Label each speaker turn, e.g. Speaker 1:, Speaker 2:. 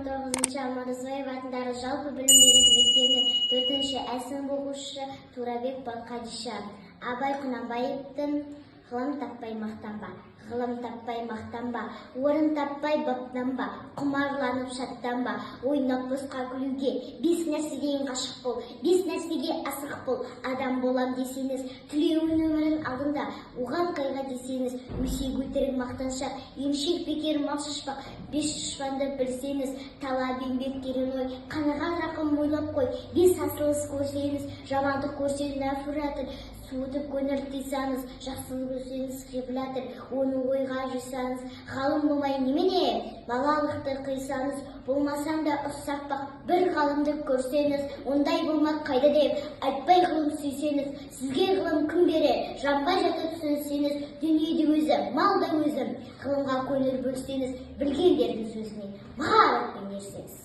Speaker 1: 19-шы Амарызбаев атындағы жалпы білім беру мектебінің 4-ші Ә сынып оқушысы Турабек Балқадиша. Абай Құнанбаевтың ғылым таппай мақтанба, ғылым таппай мақтанба, орын таппай баптанба, құмарланып шаттанба, ойнап босқа күлуге, бес нәрседен ғашық бол, бес нәрсеге асық бол. Адам болам десеңіз, тілеуін өмірін алдында, оған қайға десеңіз, өсек өтірік мақтаншақ, емшек бекер мал шашпақ, бес дұшпанды білсеңіз, талап еңбек терең ой, қанаған рақым ойлап қой, бес асылыс көрсеңіз, жамандық көрсеңіз нәфуратыр, суытып көңіл тыйсаңыз, жақсылық көрсеңіз ғибратыр, оны ойға жойсаңыз, ғалым болмай немене, балалықты қойсаңыз, болмасаң да ұсақ бақ, бір ғалымды көрсеңіз, ондай болмақ қайда деп, айтпай ғылым сүйсеңіз, сізге ғылым кім берер, жанбай жатып түсінсеңіз, дүниеде өзі, мал да өзі, ғылымға көңіл бөлсеңіз, білгендердің сөзіне махаббатпен ерсеңіз.